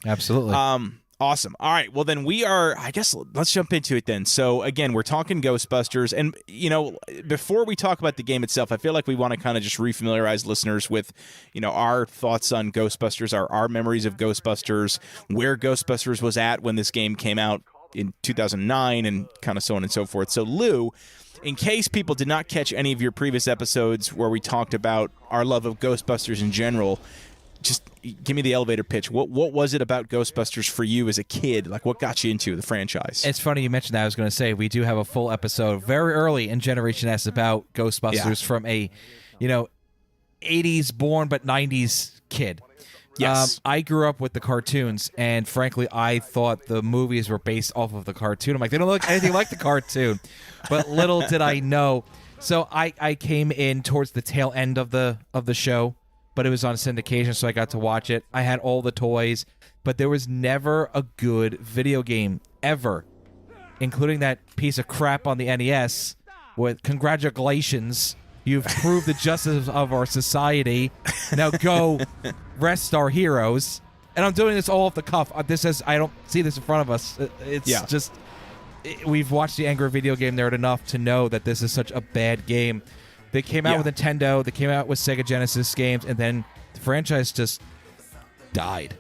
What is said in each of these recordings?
Absolutely. Awesome. All right. Well, then I guess let's jump into it then. So again, we're talking Ghostbusters. And, before we talk about the game itself, I feel like we want to kind of just refamiliarize listeners with, our thoughts on Ghostbusters, our memories of Ghostbusters, where Ghostbusters was at when this game came out in 2009 and kind of so on and so forth. So Lou, in case people did not catch any of your previous episodes where we talked about our love of Ghostbusters in general, just give me the elevator pitch. What was it about Ghostbusters for you as a kid? Like, what got you into the franchise? It's funny you mentioned that. I was going to say, we do have a full episode very early in Generation S about Ghostbusters from a, 80s born but 90s kid. Yes. I grew up with the cartoons, and frankly, I thought the movies were based off of the cartoon. I'm like, they don't look anything like the cartoon. But little did I know. So I came in towards the tail end of the show, but it was on syndication, so I got to watch it. I had all the toys, but there was never a good video game, ever, including that piece of crap on the NES with congratulations, you've proved the justice of our society. Now go rest our heroes. And I'm doing this all off the cuff. I don't see this in front of us. It's just, we've watched the Angry Video Game Nerd enough to know that this is such a bad game. They came out with Nintendo, they came out with Sega Genesis games, and then the franchise just died.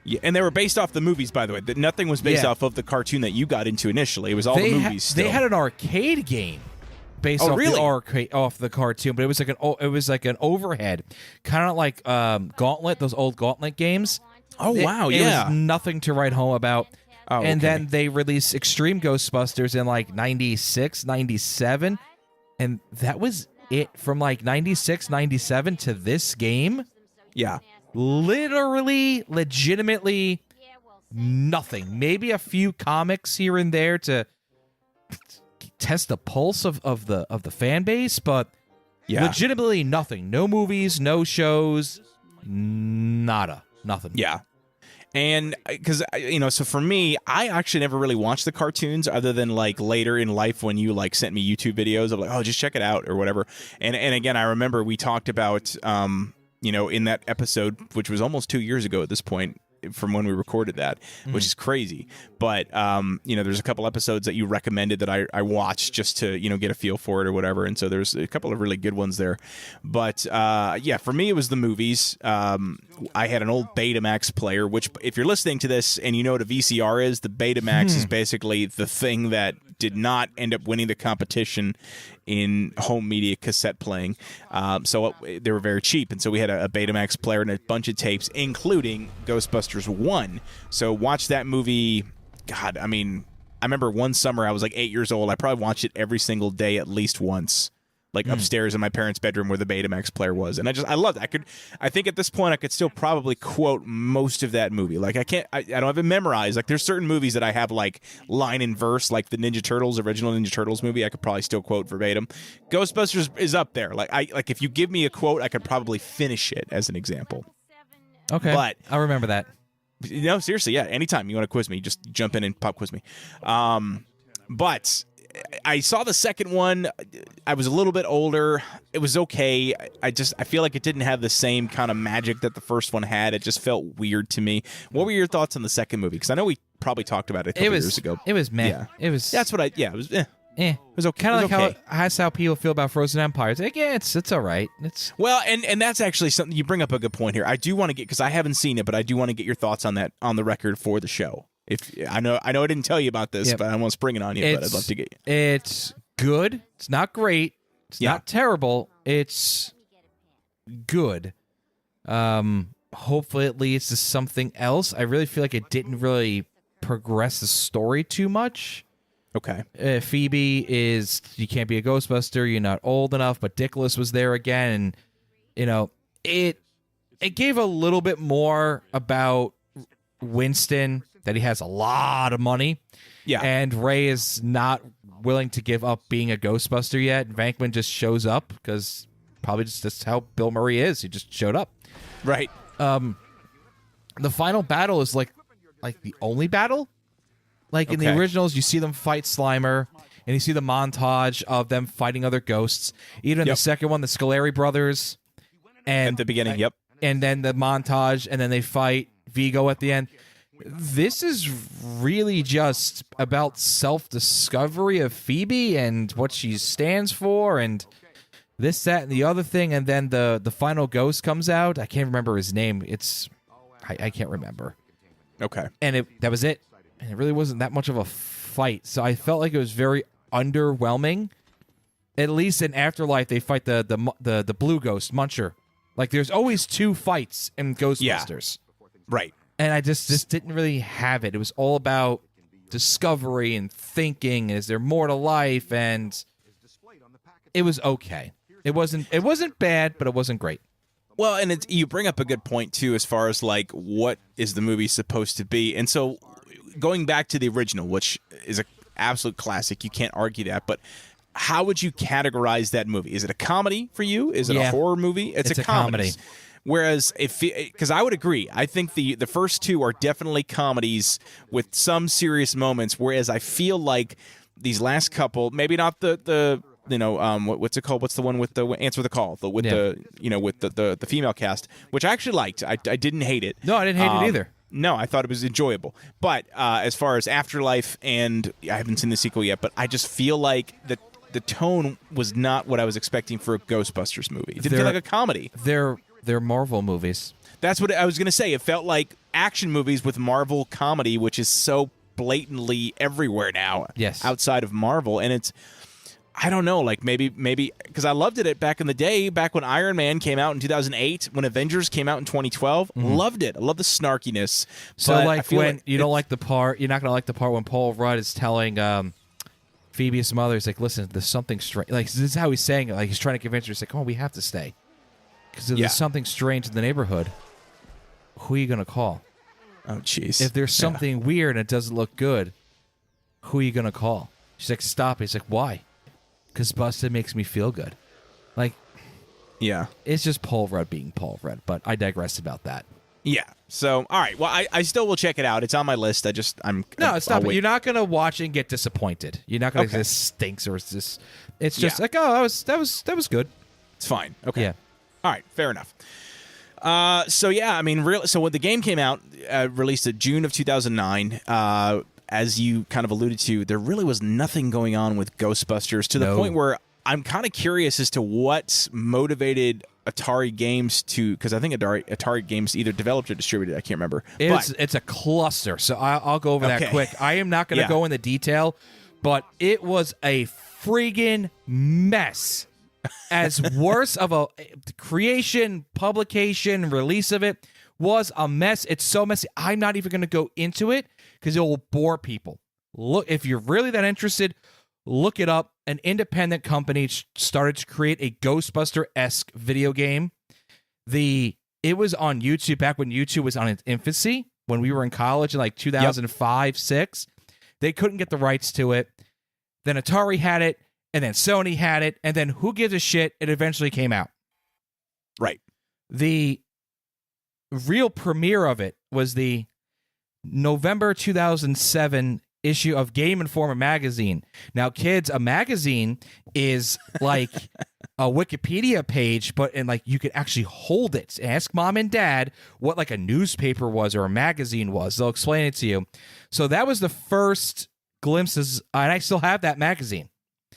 Yeah, and they were based off the movies, by the way. Nothing was based off of the cartoon that you got into initially. It was all the movies still. They had an arcade game based off the cartoon, but it was like an overhead, kind of like Gauntlet, those old Gauntlet games. Oh, wow, It was nothing to write home about. Oh, and then they released Extreme Ghostbusters in like 96, 97, and that was it from like 96, 97 to this game. Yeah. Literally, legitimately nothing. Maybe a few comics here and there to test the pulse of the fan base, but legitimately nothing. No movies, no shows, nada. Nothing. Yeah. And because, so for me, I actually never really watched the cartoons other than like later in life when you like sent me YouTube videos of like, oh, just check it out or whatever. And again, I remember we talked about, in that episode, which was almost 2 years ago at this point from when we recorded that, which is crazy. But, there's a couple episodes that you recommended that I watched just to, get a feel for it or whatever. And so there's a couple of really good ones there. But, for me, it was the movies. I had an old Betamax player, which if you're listening to this and you know what a VCR is, the Betamax is basically the thing that did not end up winning the competition in home media cassette playing. So they were very cheap. And so we had a Betamax player and a bunch of tapes, including Ghostbusters 1. So watch that movie. God, I mean, I remember one summer I was like 8 years old. I probably watched it every single day at least once. Like upstairs in my parents' bedroom where the Betamax player was. And I loved it. I think at this point I could still probably quote most of that movie. Like I don't have it memorized. Like there's certain movies that I have like line and verse, like the Ninja Turtles, original Ninja Turtles movie, I could probably still quote verbatim. Ghostbusters is up there. Like if you give me a quote, I could probably finish it as an example. Okay. But I'll remember that. No, seriously, yeah. Anytime you want to quiz me, just jump in and pop quiz me. But I saw the second one. I was a little bit older. It was okay. I feel like it didn't have the same kind of magic that the first one had. It just felt weird to me. What were your thoughts on the second movie? Because I know we probably talked about it a couple years ago. It was meh. Yeah. It was. That's what it was. It was okay. Kind of like how people feel about Frozen Empires. Like, yeah, it's all right. It's well, and that's actually something you bring up a good point here. I do want to get, because I haven't seen it, but I do want to get your thoughts on that on the record for the show. If I know I didn't tell you about this, but I won't spring it on you. But I'd love to get you. It's good. It's not great. It's not terrible. It's good. Hopefully it leads to something else. I really feel like it didn't really progress the story too much. Okay. Phoebe is, you can't be a Ghostbuster, you're not old enough, but Dickless was there again, and it gave a little bit more about Winston, that he has a lot of money. Yeah. And Ray is not willing to give up being a Ghostbuster yet. Venkman just shows up because probably just that's how Bill Murray is. He just showed up. Right. The final battle is like the only battle. Like in the originals, you see them fight Slimer, and you see the montage of them fighting other ghosts. Even in the second one, the Scoleri brothers. And at the beginning, And then the montage, and then they fight Vigo at the end. This is really just about self-discovery of Phoebe and what she stands for and this, that, and the other thing. And then the final ghost comes out. I can't remember his name. I can't remember. Okay. And that was it. And it really wasn't that much of a fight. So I felt like it was very underwhelming. At least in Afterlife, they fight the blue ghost, Muncher. Like, there's always 2 fights in Ghostbusters. Yeah. Right. And I just didn't really have it. It was all about discovery and thinking. Is there more to life? And it was okay. It wasn't bad, but it wasn't great. Well, and you bring up a good point, too, as far as, like, what is the movie supposed to be. And so, going back to the original, which is an absolute classic, you can't argue that, but how would you categorize that movie? Is it a comedy for you? Is it a horror movie? It's a comedy. Whereas, because I would agree, I think the first 2 are definitely comedies with some serious moments, whereas I feel like these last couple, maybe not the what's it called? What's the one with the Answer the Call? With the female cast, which I actually liked. I didn't hate it. No, I didn't hate it either. No, I thought it was enjoyable. But as far as Afterlife, and I haven't seen the sequel yet, but I just feel like the tone was not what I was expecting for a Ghostbusters movie. It didn't feel like a comedy. They're Marvel movies. That's what I was going to say. It felt like action movies with Marvel comedy, which is so blatantly everywhere now. Yes. Outside of Marvel, and it's, I don't know, like maybe because I loved it back in the day, back when Iron Man came out in 2008, when Avengers came out in 2012. Loved it. I love the snarkiness. So like when you don't like the part, you're not going to like the part when Paul Rudd is telling Phoebe's mother, he's like, listen, there's something strange. Like, this is how he's saying it. Like, he's trying to convince her. He's like, come on, we have to stay. Because if there's something strange in the neighborhood, who are you going to call? Oh, jeez. If there's something weird and it doesn't look good, who are you going to call? She's like, stop. He's like, why? Because Busted makes me feel good. Like, yeah. It's just Paul Rudd being Paul Rudd, but I digress about that. Yeah. So, all right. Well, I still will check it out. It's on my list. No, stop it. You're not going to watch it and get disappointed. You're not going to this stinks or it's just like, oh, that was good. It's fine. Okay. Yeah. All right. Fair enough. So yeah, I mean, so when the game came out, released in June of 2009, as you kind of alluded to, there really was nothing going on with Ghostbusters to the point where I'm kind of curious as to what motivated Atari Games to, because I think Atari Games either developed or distributed. I can't remember. It's a cluster, so I'll go over that quick. I am not going to go into detail, but it was a friggin' mess. As worse of a creation, publication, release of it was a mess. It's so messy. I'm not even going to go into it because it will bore people. Look, if you're really that interested, look it up. An independent company started to create a Ghostbuster-esque video game. It was on YouTube back when YouTube was on its infancy, when we were in college in like 2005, 6. They couldn't get the rights to it. Then Atari had it, and then Sony had it, and then who gives a shit? It eventually came out. Right. The real premiere of it was the November 2007 issue of Game Informer magazine. Now, kids, a magazine is like a Wikipedia page, but like you could actually hold it. Ask mom and dad what like a newspaper was or a magazine was. They'll explain it to you. So that was the first glimpses, and I still have that magazine.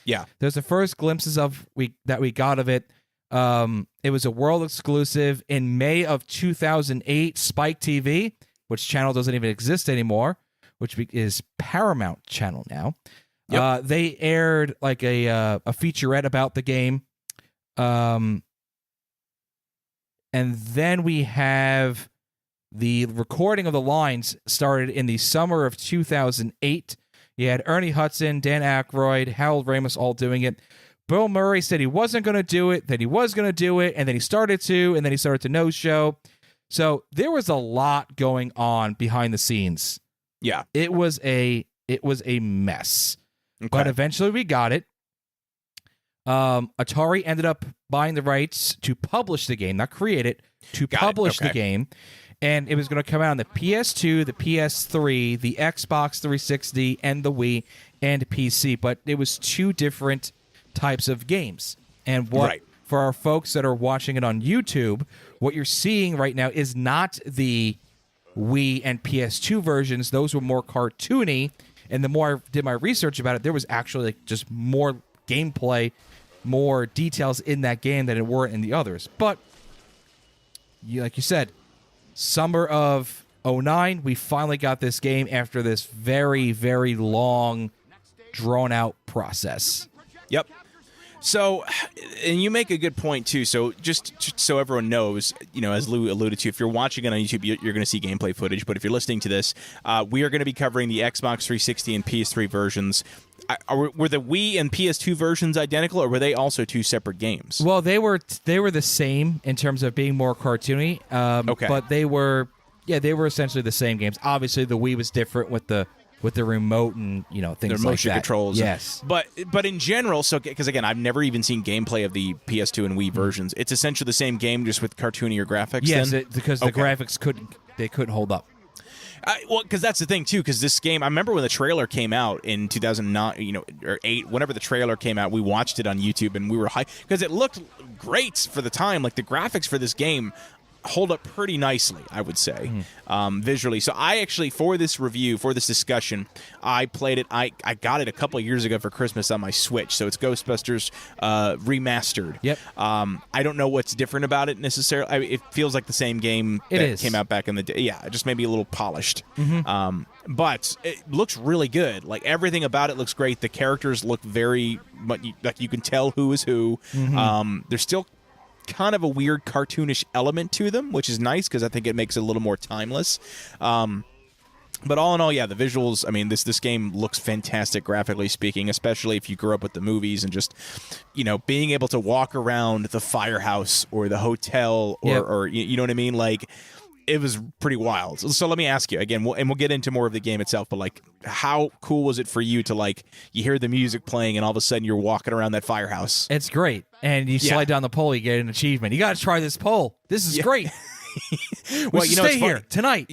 Yeah. There's the first glimpses that we got of it. It was a world exclusive in May of 2008. Spike TV, which channel doesn't even exist anymore, which is Paramount Channel now. Yep. They aired like a featurette about the game. And then we have the recording of the lines started in the summer of 2008. You had Ernie Hudson, Dan Aykroyd, Harold Ramis all doing it. Bill Murray said he wasn't going to do it, then he was going to do it, and then he started to, and then he started to no-show. So there was a lot going on behind the scenes. Yeah. It was a mess. Okay. But eventually we got it. Atari ended up buying the rights to publish the game, not create it, to publish the game. And it was going to come out on the PS2, the PS3, the Xbox 360, and the Wii, and PC. But it was two different types of games. And for our folks that are watching it on YouTube, what you're seeing right now is not the Wii and PS2 versions, those were more cartoony. And the more I did my research about it, there was actually like just more gameplay, more details in that game than it were in the others. But like you said, summer of 2009, we finally got this game after this very, very long, drawn-out process. Yep. So, and you make a good point, too. So, just so everyone knows, as Lou alluded to, if you're watching it on YouTube, you're going to see gameplay footage. But if you're listening to this, we are going to be covering the Xbox 360 and PS3 versions. Were the Wii and PS2 versions identical, or were they also two separate games? Well, they were the same in terms of being more cartoony. Okay. But they were essentially the same games. Obviously, the Wii was different with the remote and things like that. The motion controls. Yes. But in general, so because again, I've never even seen gameplay of the PS2 and Wii versions. It's essentially the same game, just with cartoonier graphics. Yes, then? because the graphics couldn't hold up. Well, because that's the thing too. Because this game, I remember when the trailer came out in 2009, or 8, whenever the trailer came out, we watched it on YouTube and we were hyped because it looked great for the time. Like the graphics for this game hold up pretty nicely, I would say, visually. So I actually, for this review, for this discussion, I played it. I got it a couple of years ago for Christmas on my Switch. So it's Ghostbusters remastered. Yep. I don't know what's different about it necessarily. It feels like the same game that came out back in the day. Yeah, just maybe a little polished. But it looks really good. Like everything about it looks great. The characters look very, like you can tell who is who. There's still kind of a weird cartoonish element to them, which is nice because I think it makes it a little more timeless. But all in all, yeah, the visuals, I mean, this game looks fantastic graphically speaking, especially if you grew up with the movies and just, being able to walk around the firehouse or the hotel or you know what I mean? Like, it was pretty wild. So let me ask you again, we'll get into more of the game itself, but like, how cool was it for you to like, you hear the music playing and all of a sudden you're walking around that firehouse? It's great. And you slide down the pole, you get an achievement. You got to try this pole. This is great. Well, stay here tonight.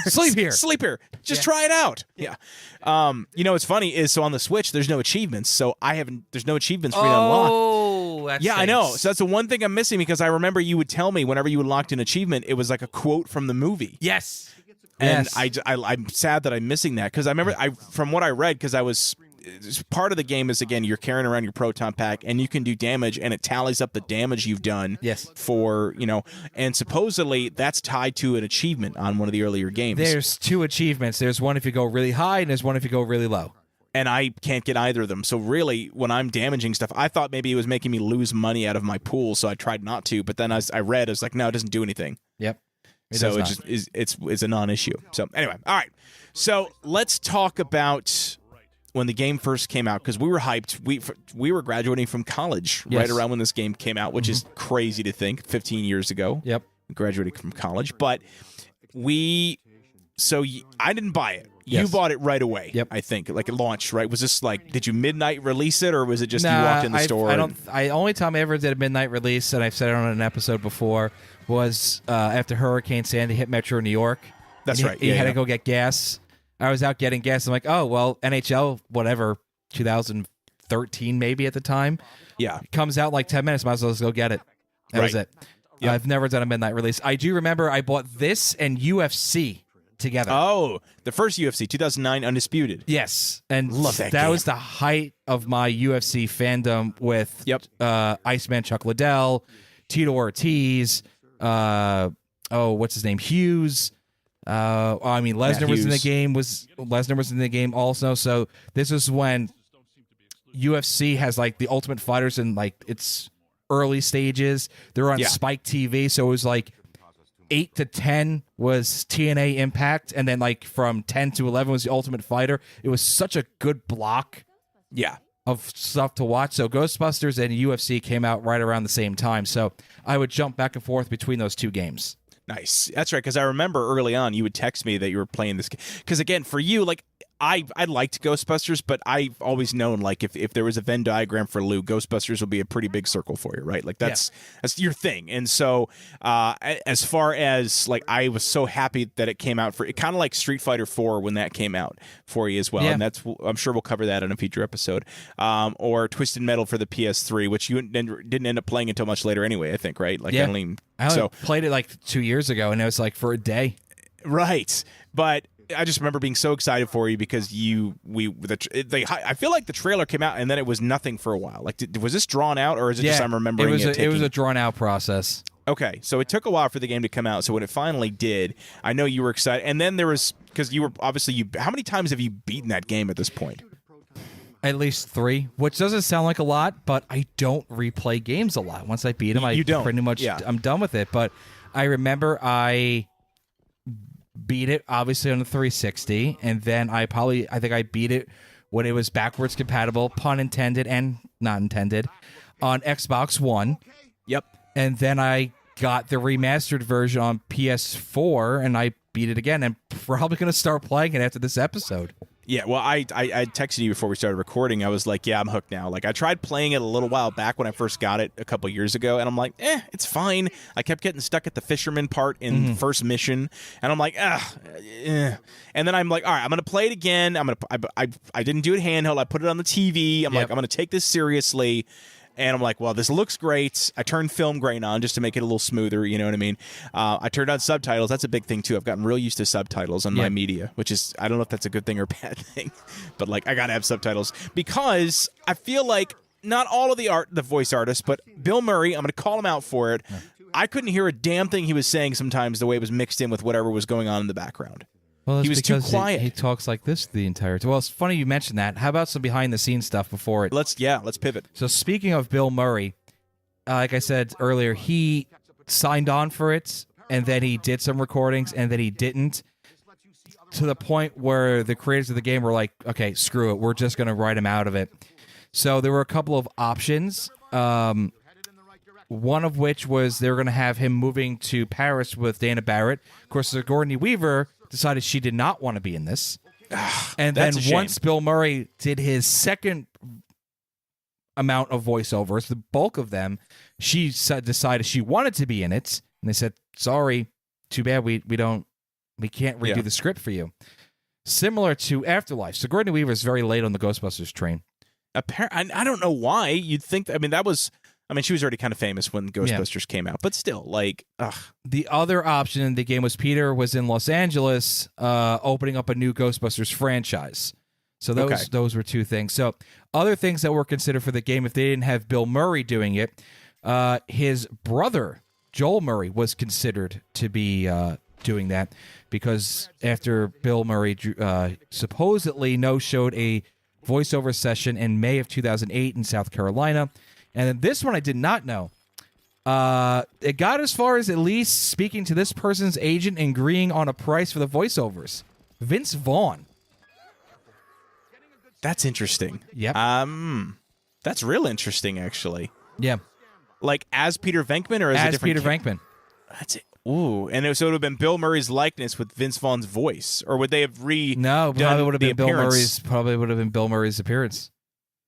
Sleep here. Sleep here. Just try it out. Yeah. What's funny is, so on the Switch, there's no achievements. So there's no achievements for me to unlock. Oh, that's I know. So that's the one thing I'm missing, because I remember you would tell me whenever you unlocked an achievement, it was like a quote from the movie. Yes. And I'm sad that I'm missing that, because I remember from what I read, because part of the game is, again, you're carrying around your proton pack and you can do damage and it tallies up the damage you've done. Yes. For, and supposedly that's tied to an achievement on one of the earlier games. There's 2 achievements. There's one if you go really high and there's one if you go really low. And I can't get either of them. So really, when I'm damaging stuff, I thought maybe it was making me lose money out of my pool, so I tried not to. But then as I read, I was like, no, it doesn't do anything. Yep. So it just is. It's a non-issue. So anyway, all right. So let's talk about when the game first came out, because we were hyped. We were graduating from college right around when this game came out, which is crazy to think. 15 years ago. Yep. Graduating from college, but I didn't buy it. Yes. You bought it right away. Yep. I think, like, it launched, right? Was this like, did you midnight release it, or was it just you walked in the store? Only time I ever did a midnight release, and I've said it on an episode before, was after Hurricane Sandy hit Metro New York. That's right. You had to go get gas. I was out getting gas. I'm like, oh, well, NHL, whatever, 2013 maybe at the time. Yeah. Comes out in like 10 minutes. Might as well just go get it. That was it. Yep. I've never done a midnight release. I do remember I bought this and UFC together. Oh, the first UFC, 2009 Undisputed. Yes. And love that game. game. Was the height of my UFC fandom with Iceman Chuck Liddell, Tito Ortiz, what's his name? Hughes. Lesnar was in the game. Lesnar was in the game also. So this is when UFC has like the Ultimate Fighters in like its early stages. They're on Spike TV, so it was like 8 to 10 was TNA Impact, and then like from 10 to 11 was the Ultimate Fighter. It was such a good block of stuff to watch. So Ghostbusters and UFC came out right around the same time, so I would jump back and forth between those 2 games. Nice. That's right, because I remember early on you would text me that you were playing this game. Because again, for you, like, I liked Ghostbusters, but I've always known, like, if there was a Venn diagram for Lou, Ghostbusters would be a pretty big circle for you, right? Like, that's your thing. And so as far as, like, I was so happy that it came out for it, kind of like Street Fighter 4 when that came out for you as well. And I'm sure we'll cover that in a future episode. Or Twisted Metal for the PS3, which you didn't end up playing until much later anyway, I think, right? Like, I only played it like 2 years ago, and it was like for a day. Right. But I just remember being so excited for you because I feel like the trailer came out and then it was nothing for a while. Like, was this drawn out, or is it just I'm remembering it was a drawn out process. Okay, so it took a while for the game to come out. So when it finally did, I know you were excited. And then there was, because you were obviously, how many times have you beaten that game at this point? At least 3, which doesn't sound like a lot, but I don't replay games a lot. Once I beat them, pretty much I'm done with it. But I remember I beat it obviously on the 360, and then I think I beat it when it was backwards compatible, pun intended and not intended, on Xbox One. Yep. And then I got the remastered version on PS4, and I beat it again, and probably going to start playing it after this episode. Yeah, well, I texted you before we started recording. I was like, yeah, I'm hooked now. Like, I tried playing it a little while back when I first got it a couple years ago, and I'm like, it's fine. I kept getting stuck at the fisherman part in the first mission, and I'm like, And then I'm like, all right, I'm going to play it again. I didn't do it handheld. I put it on the TV. I'm like, I'm going to take this seriously. And I'm like, well, this looks great. I turned film grain on just to make it a little smoother, you know what I mean? I turned on subtitles. That's a big thing, too. I've gotten real used to subtitles on my media, which is, I don't know if that's a good thing or a bad thing. But, like, I got to have subtitles. Because I feel like not all of the voice artists, but Bill Murray, I'm going to call him out for it. I couldn't hear a damn thing he was saying sometimes the way it was mixed in with whatever was going on in the background. Well, he was too quiet. He talks like this the entire time. Well, it's funny you mentioned that. How about some behind-the-scenes stuff before it? Let's pivot. So speaking of Bill Murray, like I said earlier, he signed on for it, and then he did some recordings, and then he didn't, to the point where the creators of the game were like, okay, screw it. We're just going to write him out of it. So there were a couple of options, one of which was they were going to have him moving to Paris with Dana Barrett. Of course, Sigourney Weaver decided she did not want to be in this. And then once Bill Murray did his second amount of voiceovers, the bulk of them, she decided she wanted to be in it. And they said, sorry, too bad we can't redo the script for you. Similar to Afterlife. Sigourney Weaver is very late on the Ghostbusters train. I don't know why. You'd think, she was already kind of famous when Ghostbusters came out, but still, like, ugh. The other option in the game was Peter was in Los Angeles opening up a new Ghostbusters franchise. So those were two things. So other things that were considered for the game, if they didn't have Bill Murray doing it, his brother, Joel Murray, was considered to be doing that because after Bill Murray supposedly no-showed a voiceover session in May of 2008 in South Carolina. And then this one I did not know. It got as far as at least speaking to this person's agent and agreeing on a price for the voiceovers. Vince Vaughn. That's interesting. Yep. That's real interesting, actually. Yeah. Like as Peter Venkman, or as a different Peter Venkman. That's it. Ooh, and so it would have been Bill Murray's likeness with Vince Vaughn's voice, or would they have No, probably would have been Bill Murray's. Probably would have been Bill Murray's appearance.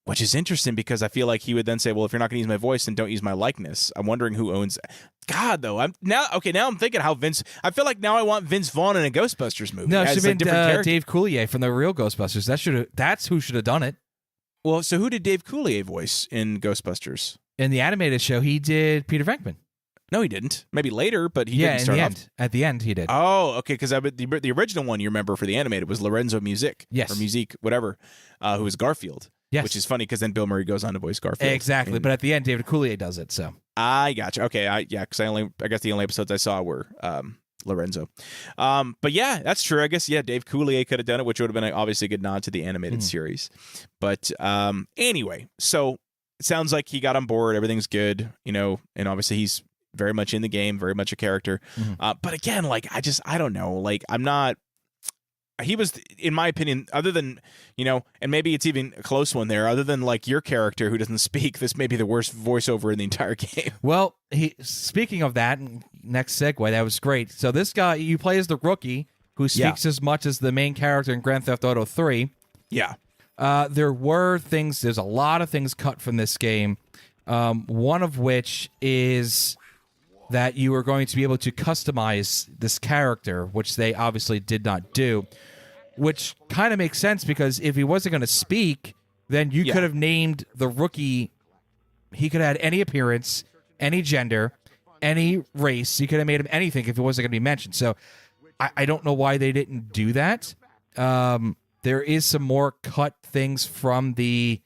Which is interesting because I feel like he would then say, well, if you're not going to use my voice, then don't use my likeness. I'm wondering who owns God, though. Now I'm thinking how Vince... I feel like now I want Vince Vaughn in a Ghostbusters movie. No, it should have been Dave Coulier from the real Ghostbusters. That's who should have done it. Well, so who did Dave Coulier voice in Ghostbusters? In the animated show, he did Peter Venkman. No, he didn't. Maybe later, but he didn't start off. At the end, he did. Oh, okay, because the original one you remember for the animated was Lorenzo Music. Yes. Or Musique, whatever, who was Garfield. Yes. Which is funny because then Bill Murray goes on to voice Garfield. Exactly, but at the end, David Coulier does it, so. I gotcha. Okay, because I guess the only episodes I saw were Lorenzo. But yeah, that's true. I guess, Dave Coulier could have done it, which would have been obviously a good nod to the animated series. But anyway, so it sounds like he got on board. Everything's good, and obviously he's very much in the game, very much a character. But again, like, I don't know. Like, I'm not... He was, in my opinion, other than, and maybe it's even a close one there, other than like your character who doesn't speak, this may be the worst voiceover in the entire game. Well, speaking of that, next segue, that was great. So this guy, you play as the rookie who speaks as much as the main character in Grand Theft Auto 3. Yeah. There's a lot of things cut from this game. One of which is that you are going to be able to customize this character, which they obviously did not do, which kind of makes sense because if he wasn't going to speak, then you could have named the rookie. He could have had any appearance, any gender, any race. You could have made him anything if it wasn't going to be mentioned. So I don't know why they didn't do that. There is some more cut things from the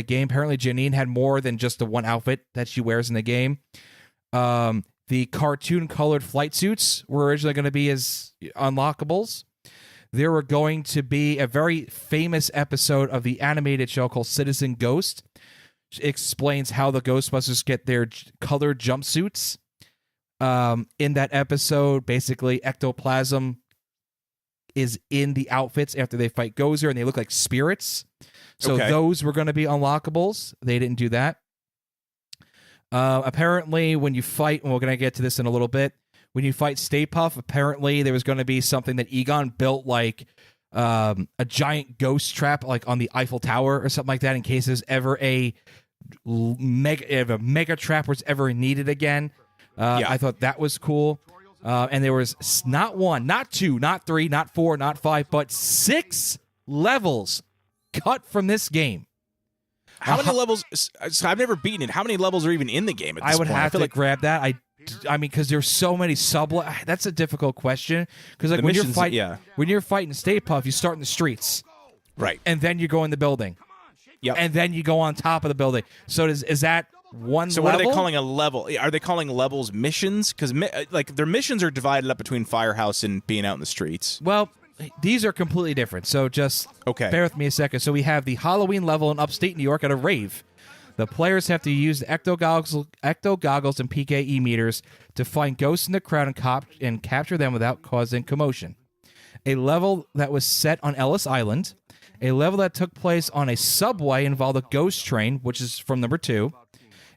game. Apparently, Janine had more than just the one outfit that she wears in the game. The cartoon-colored flight suits were originally going to be as unlockables. There were going to be a very famous episode of the animated show called Citizen Ghost. Which explains how the Ghostbusters get their colored jumpsuits. In that episode, basically, ectoplasm is in the outfits after they fight Gozer, and they look like spirits. So those were going to be unlockables. They didn't do that. Apparently, when you fight, and we're going to get to this in a little bit, when you fight Stay Puft, apparently there was going to be something that Egon built, like a giant ghost trap, like on the Eiffel Tower or something like that, in case there's ever if a mega trap was ever needed again. I thought that was cool. And there was not one, not two, not three, not four, not five, but 6 levels cut from this game. How many levels? So I've never beaten it. How many levels are even in the game at this I would point? have to grab that. I mean, because there's so many that's a difficult question. Because like when you're fighting Stay Puft, you start in the streets, right, and then you go in the building, and then you go on top of the building. So is that one? So level? What are they calling a level? Are they calling levels missions? Because like their missions are divided up between Firehouse and being out in the streets. Well, these are completely different. So just bear with me a second. So we have the Halloween level in upstate New York at a rave. The players have to use the ecto goggles and PKE meters to find ghosts in the crowd and capture them without causing commotion. A level that was set on Ellis Island. A level that took place on a subway involved a ghost train, which is from number 2.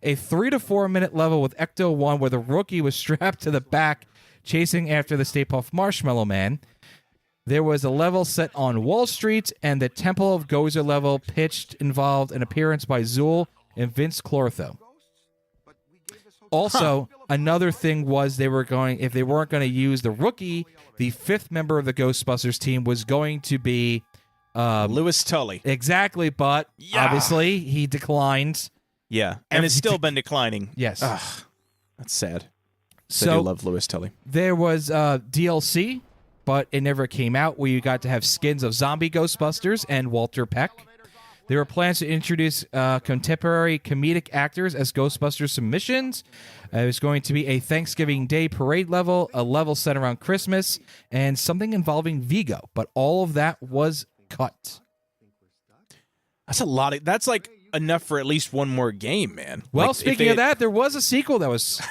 A 3 to 4 minute level with Ecto 1 where the rookie was strapped to the back chasing after the Stay Puft Marshmallow Man. There was a level set on Wall Street, and the Temple of Gozer level pitched involved an appearance by Zool and Vince Clortho. Also, another thing was if they weren't going to use the rookie, the 5th member of the Ghostbusters team was going to be Louis Tully. Exactly, but obviously he declined. Yeah, and it's still been declining. Yes. Ugh, that's sad. So I do love Louis Tully. There was DLC, but it never came out, where you got to have skins of zombie Ghostbusters and Walter Peck. There were plans to introduce contemporary comedic actors as Ghostbusters submissions. It was going to be a Thanksgiving Day parade level, a level set around Christmas, and something involving Vigo. But all of that was cut. That's a lot. That's like enough for at least one more game, man. Well, like, speaking of that, there was a sequel that was...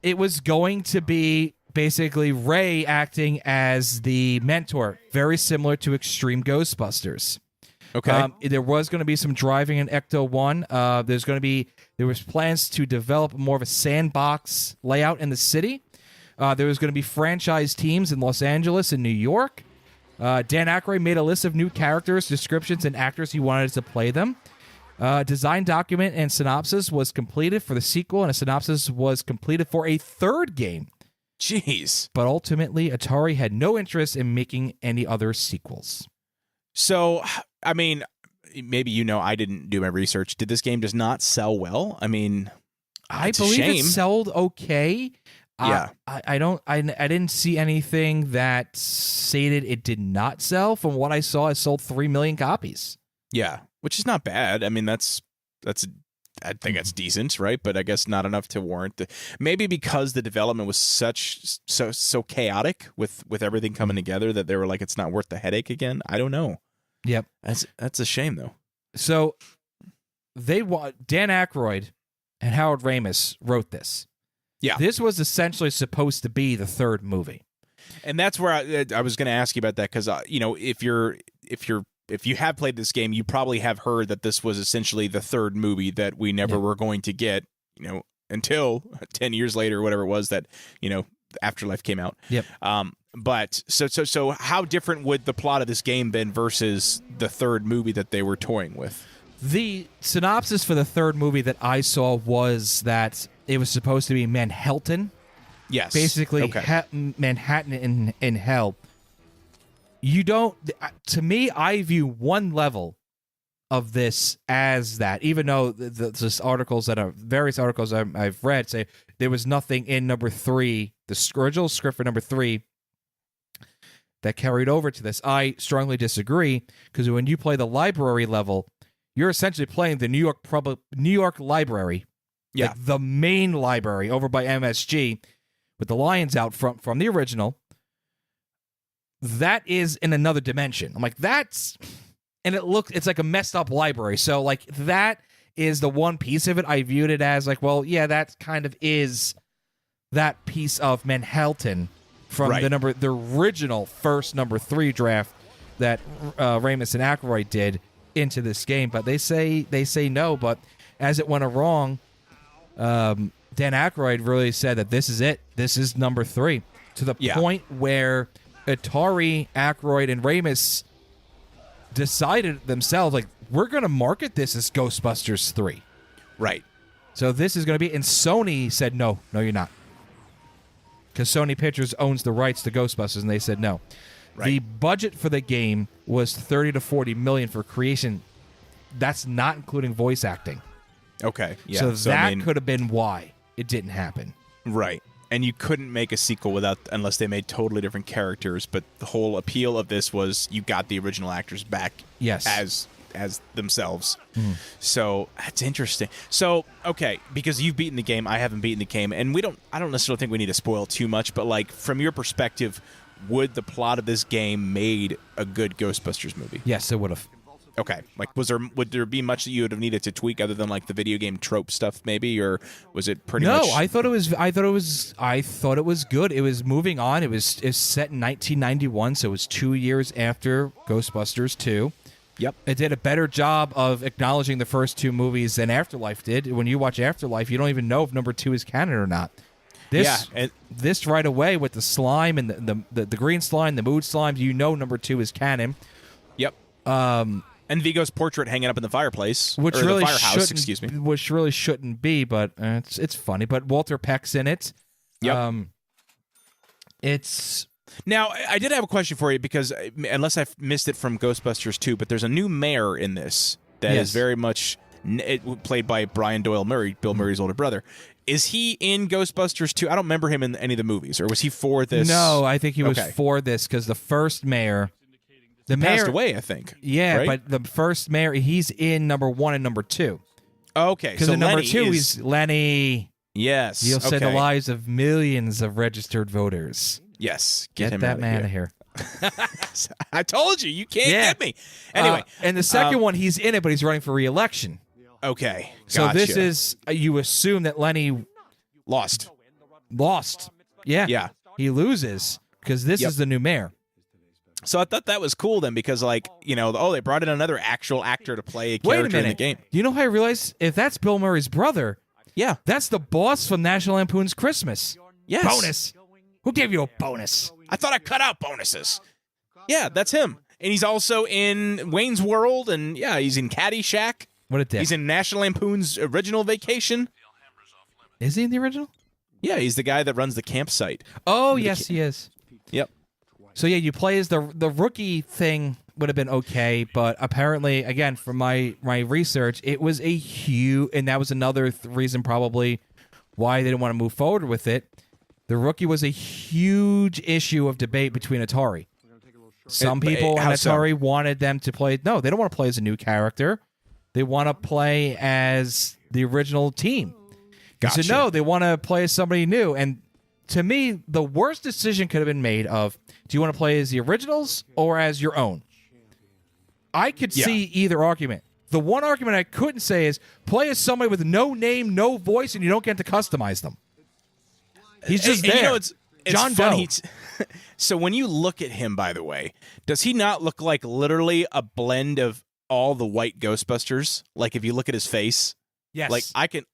it was going to be basically Ray acting as the mentor, very similar to Extreme Ghostbusters. Okay. There was going to be some driving in Ecto 1. There was plans to develop more of a sandbox layout in the city. There was going to be franchise teams in Los Angeles and New York. Dan Aykroyd made a list of new characters, descriptions, and actors he wanted to play them. Design document and synopsis was completed for the sequel, and a synopsis was completed for a 3rd game. Jeez. But ultimately, Atari had no interest in making any other sequels. So, I mean, maybe I didn't do my research. Did this game just not sell well? I mean, I believe it sold okay. Yeah. I didn't see anything that stated it did not sell. From what I saw, it sold 3 million copies. Yeah, which is not bad. I mean, I think that's decent, right? But I guess not enough to warrant maybe because the development was so chaotic with everything coming together that they were like, it's not worth the headache again. I don't know. Yep. That's a shame though. So Dan Aykroyd and Harold Ramis wrote this. Yeah. This was essentially supposed to be the 3rd movie. And that's where I was going to ask you about that, because if you have played this game, you probably have heard that this was essentially the 3rd movie that we never were going to get, until 10 years later or whatever it was that, Afterlife came out. Yep. But so how different would the plot of this game been versus the 3rd movie that they were toying with? The synopsis for the 3rd movie that I saw was that it was supposed to be Manhattan. Yes. Basically, Manhattan in hell. You don't... To me, I view one level of this as that, even though various articles I've read say there was nothing in number 3, the original script for number 3, that carried over to this. I strongly disagree, because when you play the library level, you're essentially playing the New York Library, Yeah. like the main library over by MSG, with the lions out from the original. That is in another dimension. I'm like, that's, and it's like a messed up library. So like that is the one piece of it. I viewed it as like, well, yeah, that kind of is that piece of Manhattan from Right. the original first number 3 draft that Ramis and Aykroyd did into this game. But they say no. But as it went along, Dan Aykroyd really said that this is it. This is number 3, to the point where Atari, Aykroyd, and Ramis decided themselves, like, we're going to market this as Ghostbusters 3. Right. So this is going to be, and Sony said, no, you're not. Because Sony Pictures owns the rights to Ghostbusters, and they said no. Right. The budget for the game was 30 to 40 million for creation. That's not including voice acting. Okay. Yeah. So that I mean, could have been why it didn't happen. right. And you couldn't make a sequel unless they made totally different characters. But the whole appeal of this was you got the original actors back, Yes. as themselves. So that's interesting. So okay, because you've beaten the game, I haven't beaten the game, and I don't necessarily think we need to spoil too much. But like from your perspective, would the plot of this game made a good Ghostbusters movie? Yes, it would have. Okay, like would there be much that you would have needed to tweak other than like the video game trope stuff, maybe, or was it pretty much? No, I thought it was good. It was moving on. It's set in 1991, so it was 2 years after Ghostbusters 2. Yep. It did a better job of acknowledging the first 2 movies than Afterlife did. When you watch Afterlife, you don't even know if number 2 is canon or not. This right away with the slime and the green slime, the mood slime, you know number 2 is canon. Yep. And Vigo's portrait hanging up in the fireplace, which or really the firehouse, excuse me. Which really shouldn't be, but it's funny. But Walter Peck's in it. Yep. It's now. I did have a question for you because unless I've missed it from Ghostbusters 2, but there's a new mayor in this that is very much played by Brian Doyle Murray, Bill Murray's older brother. Is he in Ghostbusters 2? I don't remember him in any of the movies, or was he for this? No, I think he was for this because the first mayor. The mayor passed away, I think. Yeah, right? but the first mayor, he's in number 1 and number 2. Okay, because so in number Lenny 2 he's Lenny. Yes, He'll save the lives of millions of registered voters. Yes, get him that man out of here. I told you, you can't get me. Anyway, and the second one, he's in it, but he's running for re-election. Okay, so this is you assume that Lenny lost. Yeah, he loses because this is the new mayor. So I thought that was cool then because, like, you know, they brought in another actual actor to play a character in the game. You know how I realized? If that's Bill Murray's brother, that's the boss from National Lampoon's Christmas. Yes. Bonus. Who gave you a bonus? I thought I cut out bonuses. Yeah, that's him. And he's also in Wayne's World, and he's in Caddyshack. What a dick. He's in National Lampoon's Original Vacation. Is he in the original? Yeah, he's the guy that runs the campsite. Oh, yes, he is. Yep. So yeah, you play as the rookie thing would have been okay, but apparently, again, from my research, it was a huge, and that was another reason probably why they didn't want to move forward with it. The rookie was a huge issue of debate between Atari. Some people at Atari wanted them to play. No, they don't want to play as a new character. They want to play as the original team. Gotcha. So no, they want to play as somebody new. And to me, the worst decision could have been made of, do you want to play as the originals or as your own? I could see either argument. The one argument I couldn't say is play as somebody with no name, no voice, and you don't get to customize them. He's just there. You know, it's John funny. Doe. So when you look at him, by the way, does he not look like literally a blend of all the white Ghostbusters? Like if you look at his face? Yes. Like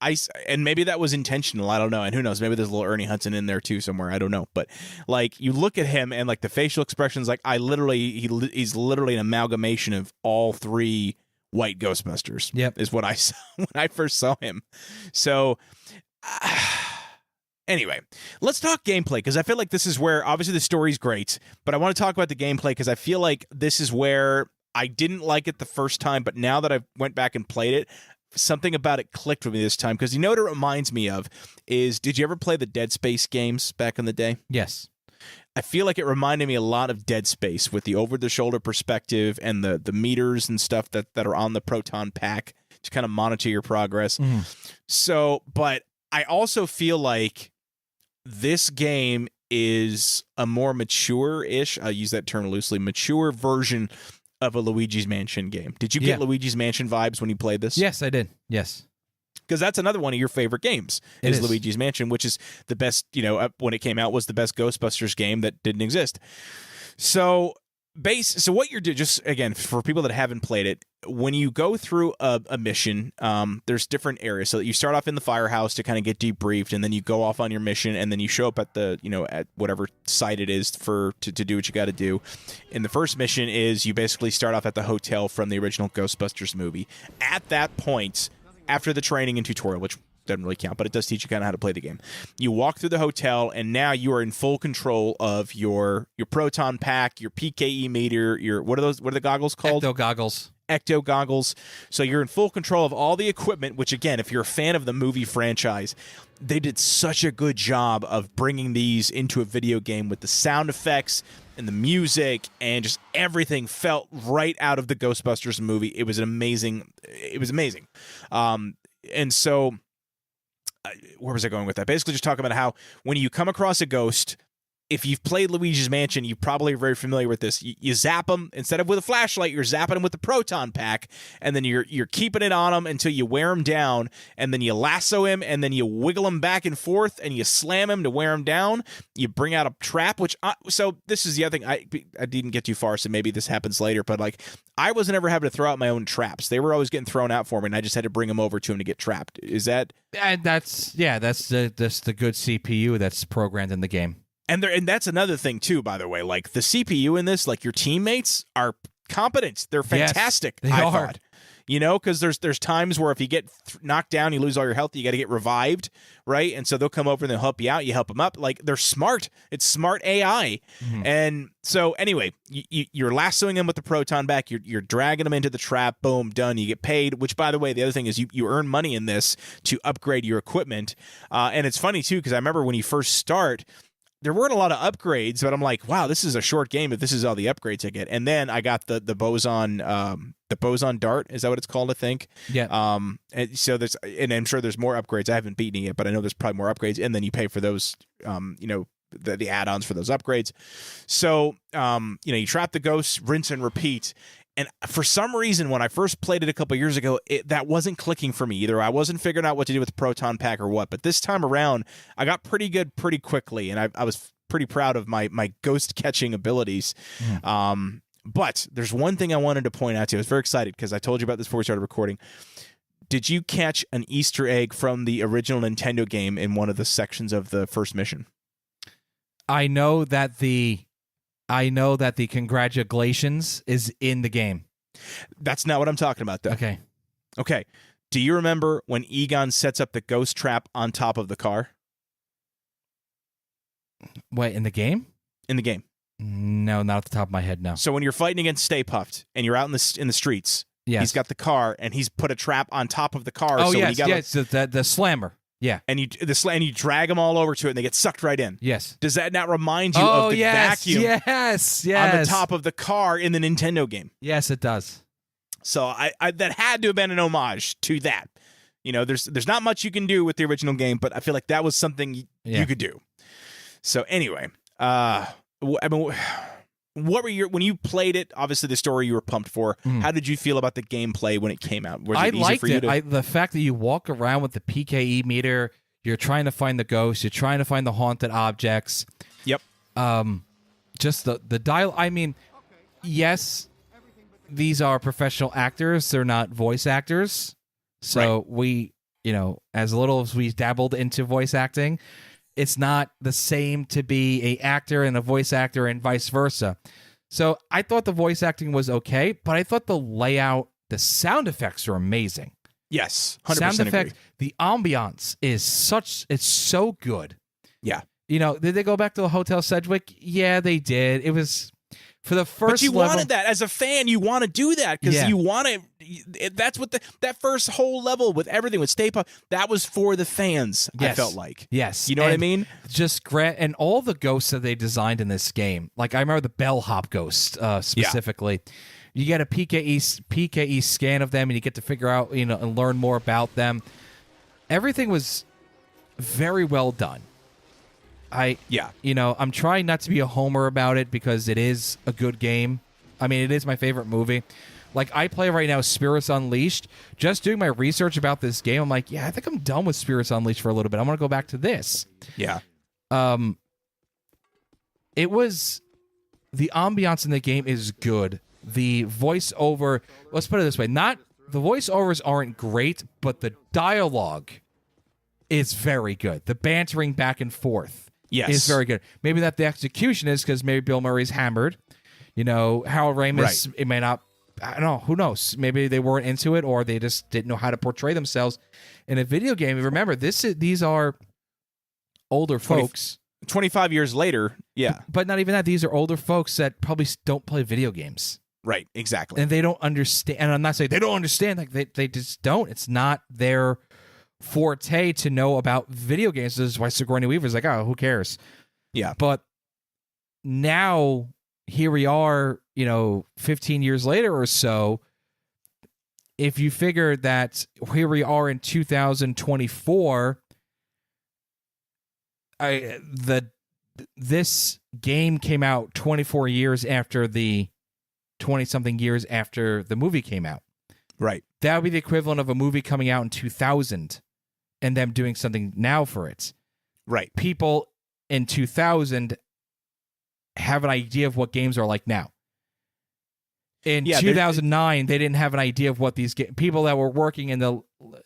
and maybe that was intentional. I don't know. And who knows? Maybe there's a little Ernie Hudson in there too somewhere. I don't know. But like you look at him and like the facial expressions, like he's literally an amalgamation of all three white Ghostbusters. Yep. Is what I saw when I first saw him. So anyway, let's talk gameplay because I feel like this is where obviously the story's great, but I want to talk about the gameplay because I feel like this is where I didn't like it the first time, but now that I went back and played it, something about it clicked with me this time. Because you know what it reminds me of is, did you ever play the Dead Space games back in the day? Yes. I feel like it reminded me a lot of Dead Space with the over-the-shoulder perspective and the meters and stuff that are on the proton pack to kind of monitor your progress. So, but I also feel like this game is a more mature-ish, I'll use that term loosely, mature version of a Luigi's Mansion game. Did you get Luigi's Mansion vibes when you played this? Yes, I did. Yes. Because that's another one of your favorite games is Luigi's Mansion, which is the best, when it came out, was the best Ghostbusters game that didn't exist. So what you're doing, just again, for people that haven't played it, when you go through a mission, there's different areas. So you start off in the firehouse to kind of get debriefed, and then you go off on your mission, and then you show up at at whatever site it is to do what you got to do. And the first mission is you basically start off at the hotel from the original Ghostbusters movie. At that point, after the training and tutorial, which doesn't really count, but it does teach you kind of how to play the game. You walk through the hotel, and now you are in full control of your proton pack, your PKE meter, what are the goggles called? Ecto goggles. So you're in full control of all the equipment, which again, if you're a fan of the movie franchise, they did such a good job of bringing these into a video game with the sound effects and the music, and just everything felt right out of the Ghostbusters movie. It was amazing. And so where was I going with that? Basically just talking about how when you come across a ghost, if you've played Luigi's Mansion, you probably are very familiar with this. You zap them, instead of with a flashlight, you're zapping them with the proton pack, and then you're keeping it on them until you wear him down, and then you lasso him, and then you wiggle him back and forth, and you slam him to wear him down. You bring out a trap, so this is the other thing. I didn't get too far, so maybe this happens later, but I wasn't ever having to throw out my own traps. They were always getting thrown out for me, and I just had to bring them over to him to get trapped. Is that? And that's the good CPU that's programmed in the game. And that's another thing too, by the way. Like the CPU in this, like your teammates are competent. They're fantastic. Yes, they are. Thought, because there's times where if you get knocked down, you lose all your health, you got to get revived, right? And so they'll come over and they'll help you out. You help them up. Like they're smart. It's smart AI. And so anyway, you're lassoing them with the proton back. You're dragging them into the trap. Boom, done. You get paid. Which, by the way, the other thing is you earn money in this to upgrade your equipment. And it's funny too, because I remember when you first start, there weren't a lot of upgrades, but I'm like, wow, this is a short game if this is all the upgrades I get. And then I got the boson dart. Is that what it's called? I think. Yeah. And so and I'm sure there's more upgrades. I haven't beaten it yet, but I know there's probably more upgrades. And then you pay for those, the add-ons for those upgrades. So, you trap the ghosts, rinse and repeat. And for some reason, when I first played it a couple years ago, that wasn't clicking for me either. I wasn't figuring out what to do with the proton pack or what. But this time around, I got pretty good pretty quickly, and I was pretty proud of my ghost catching abilities. But there's one thing I wanted to point out to you. I was very excited because I told you about this before we started recording. Did you catch an Easter egg from the original Nintendo game in one of the sections of the first mission? I know that the congratulations is in the game. That's not what I'm talking about, though. Okay. Do you remember when Egon sets up the ghost trap on top of the car? Wait, in the game? In the game. No, not off the top of my head, no. So when you're fighting against Stay Puft and you're out in the streets, he's got the car and he's put a trap on top of the car. Oh, so yes, the slammer. Yeah. And you drag them all over to it and they get sucked right in. Yes. Does that not remind you of the vacuum yes. on the top of the car in the Nintendo game? Yes, it does. So I that had to have been an homage to that. There's not much you can do with the original game, but I feel like that was something you could do. So anyway, what were when you played it? Obviously, the story you were pumped for. How did you feel about the gameplay when it came out? I liked it. The fact that you walk around with the PKE meter, you're trying to find the ghosts, you're trying to find the haunted objects. Yep. Just the dial. I mean, yes, these are professional actors; they're not voice actors. So we, as little as we dabbled into voice acting, it's not the same to be a actor and a voice actor and vice versa. So I thought the voice acting was okay, but I thought the layout, the sound effects are amazing. Yes, 100% sound effect, agree. the ambiance it's so good. Yeah. Did they go back to the Hotel Sedgwick? Yeah, they did. It was For the first but you level, wanted that as a fan. You want to do that because you want to. That's what that first whole level with everything with Stay Puft, that was for the fans. Yes. I felt like, yes, you know what I mean. Just and all the ghosts that they designed in this game. Like I remember the bellhop ghost specifically. You get a PKE scan of them, and you get to figure out and learn more about them. Everything was very well done. I'm trying not to be a homer about it because it is a good game. I mean, it is my favorite movie. Like, I play right now Spirits Unleashed. Just doing my research about this game, I'm like, yeah, I think I'm done with Spirits Unleashed for a little bit. I want to go back to this. Yeah. It was... The ambiance in the game is good. The voiceover... Let's put it this way. The voiceovers aren't great, but the dialogue is very good. The bantering back and forth. Yes. Is very good. Maybe that the execution is because maybe Bill Murray's hammered. Harold Ramis, It may not, I don't know, who knows? Maybe they weren't into it or they just didn't know how to portray themselves in a video game. Remember, these are older folks. 25 years later, yeah. But not even that. These are older folks that probably don't play video games. Right, exactly. And they don't understand. And I'm not saying they don't understand. Like they just don't. It's not their forte to know about video games. This is why Sigourney Weaver's like, oh, who cares? Yeah. But now here we are, 15 years later or so. If you figure that here we are in 2024, this game came out 24 years after 20-something years after the movie came out. Right. That would be the equivalent of a movie coming out in 2000 and them doing something now for it. Right. People in 2000 have an idea of what games are like now. In 2009, they didn't have an idea of what these people that were working in the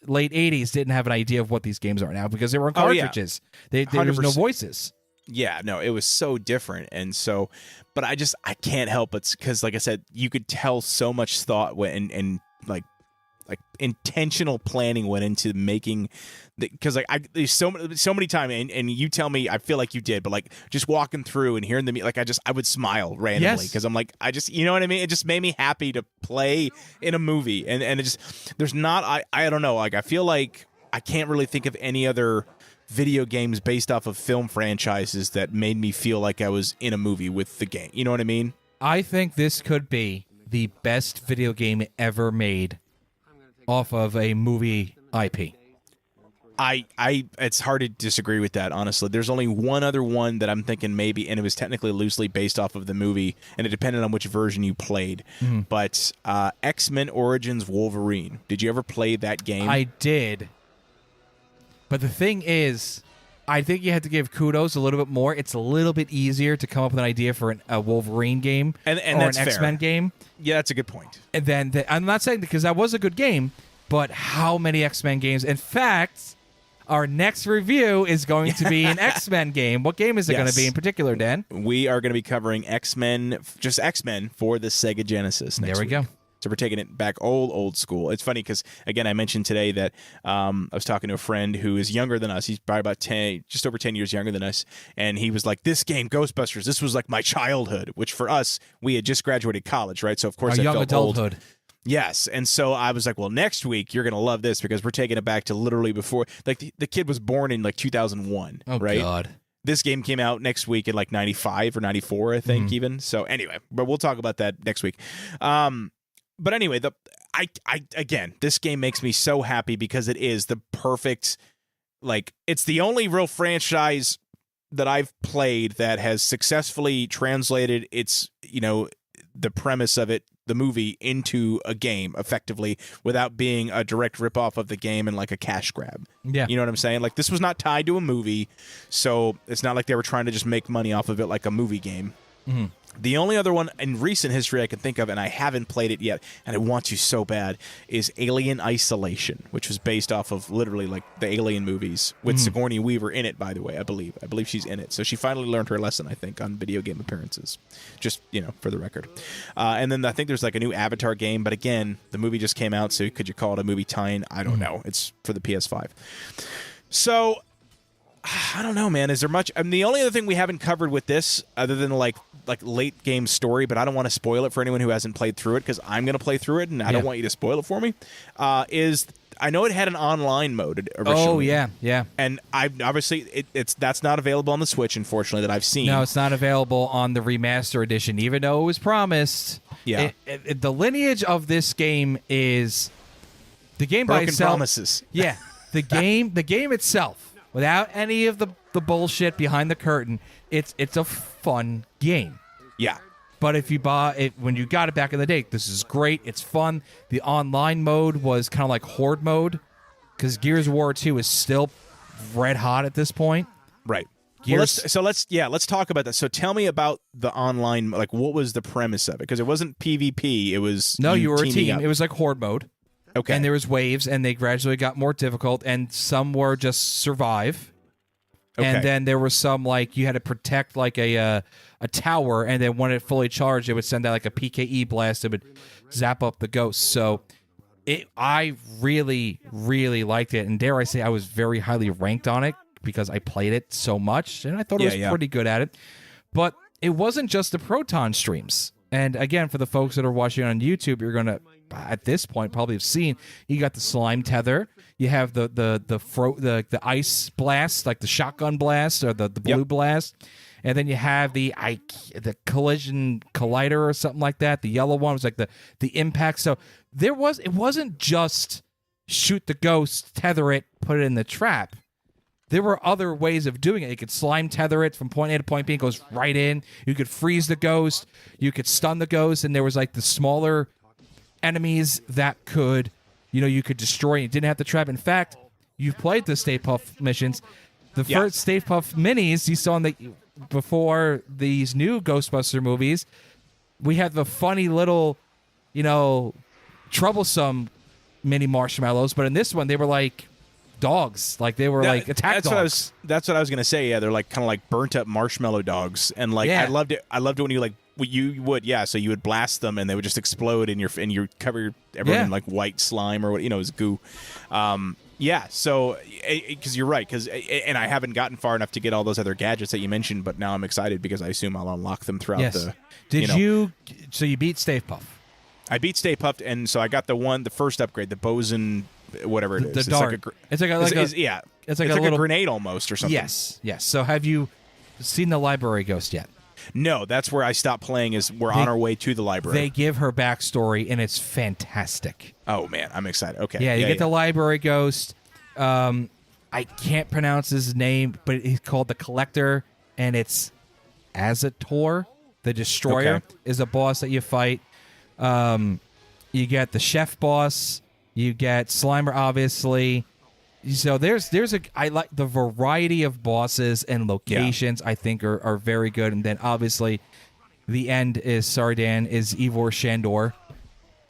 late 80s didn't have an idea of what these games are now because they were on cartridges. There was no voices. Yeah, no, it was so different. And so, but I can't help it because, like I said, you could tell so much thought and like intentional planning went into making because there's so many times and you tell me I feel like you did, but like just walking through and hearing the like I would smile randomly because I'm like you know what I mean, it just made me happy to play in a movie and it just there's not I don't know, like I feel like I can't really think of any other video games based off of film franchises that made me feel like I was in a movie with the game, you know what I mean? I think this could be the best video game ever made off of a movie IP. It's hard to disagree with that, honestly. There's only one other one that I'm thinking maybe, and it was technically loosely based off of the movie, and it depended on which version you played. Mm-hmm. But X-Men Origins Wolverine. Did you ever play that game? I did. But the thing is, I think you have to give kudos a little bit more. It's a little bit easier to come up with an idea for a Wolverine game and or that's an X-Men game. Yeah, that's a good point. And then I'm not saying because that was a good game, but how many X-Men games? In fact, our next review is going to be an X-Men game. What game is it going to be in particular, Dan? We are going to be covering X-Men, just X-Men for the Sega Genesis next week. Go. So we're taking it back old school. It's funny because, again, I mentioned today that I was talking to a friend who is younger than us. He's probably about just over 10 years younger than us. And he was like, this game, Ghostbusters, this was like my childhood, which for us, we had just graduated college, right? So, of course, our I young felt adulthood. Old. Yes. And so I was like, well, next week, you're going to love this because we're taking it back to literally before, like the kid was born in like 2001, right? Oh, God. This game came out next week in like 95 or 94, I think, even. So anyway, but we'll talk about that next week. But anyway, again, this game makes me so happy because it is the perfect, like, it's the only real franchise that I've played that has successfully translated its, the premise of it, the movie, into a game effectively without being a direct ripoff of the game and like a cash grab. Yeah. You know what I'm saying? Like, this was not tied to a movie, so it's not like they were trying to just make money off of it like a movie game. Mm-hmm. The only other one in recent history I can think of, and I haven't played it yet, and I want to so bad, is Alien Isolation, which was based off of literally like the Alien movies with Sigourney Weaver in it, by the way, I believe. I believe she's in it. So she finally learned her lesson, I think, on video game appearances. Just, for the record. And then I think there's like a new Avatar game, but again, the movie just came out, so could you call it a movie tie-in? I don't know. It's for the PS5. So I don't know, man. Is there much? I mean, the only other thing we haven't covered with this, other than like late game story, but I don't want to spoil it for anyone who hasn't played through it because I'm going to play through it, and I don't want you to spoil it for me. Is I know it had an online mode originally. Oh yeah. And that's not available on the Switch, unfortunately, that I've seen. No, it's not available on the remaster edition, even though it was promised. Yeah. The lineage of this game is the game Broken by itself. promises. Yeah, the game itself, without any of the bullshit behind the curtain, it's a fun game. Yeah. But if you buy it when you got it back in the day, this is great. It's fun. The online mode was kind of like Horde mode because Gears of War 2 is still red hot at this point. Right. Well, let's talk about that. So tell me about the online, like what was the premise of it? Because it wasn't PvP. It was you were a team. up. It was like Horde mode. Okay. And there was waves, and they gradually got more difficult, and some were just survive. Okay. And then there was some like you had to protect like a tower, and then when it fully charged, it would send out like a PKE blast that would zap up the ghosts. So I really, really liked it, and dare I say I was very highly ranked on it because I played it so much, and I thought it was pretty good at it. But it wasn't just the Proton streams. And again, for the folks that are watching on YouTube, you're gonna at this point probably have seen you got the slime tether, you have the ice blast, like the shotgun blast or the blue blast, and then you have the collision collider or something like that. The yellow one was like the impact. So it wasn't just shoot the ghost, tether it, put it in the trap. There were other ways of doing it. You could slime tether it from point A to point B. It goes right in. You could freeze the ghost. You could stun the ghost. And there was like the smaller enemies that could, you could destroy. You didn't have to trap. In fact, you've played the Stay Puft missions. The first Stay Puft minis you saw before these new Ghostbuster movies, we had the funny little, troublesome mini marshmallows. But in this one, they were like dogs, like they were like attack dogs. That's what I was gonna say. Yeah, they're like kind of like burnt up marshmallow dogs, and like I loved it. I loved it when you would so you would blast them and they would just explode and you cover everyone in like white slime or what it was goo. So because you're right, and I haven't gotten far enough to get all those other gadgets that you mentioned, but now I'm excited because I assume I'll unlock them throughout the. So you beat Stay Puft? I beat Stay Puft, and so I got the first upgrade, the boson. Whatever it is, the dart. It's like a little grenade almost or something. Yes. So have you seen the library ghost yet? No, that's where I stopped playing. We're on our way to the library. They give her backstory, and it's fantastic. Oh man, I'm excited. Okay, yeah, you get the library ghost. I can't pronounce his name, but he's called the Collector, and it's Azator, the Destroyer, is a boss that you fight. You get the chef boss. You get Slimer, obviously. So I like the variety of bosses and locations. I think are very good. And then obviously, the end is Sardan is Ivor Shandor.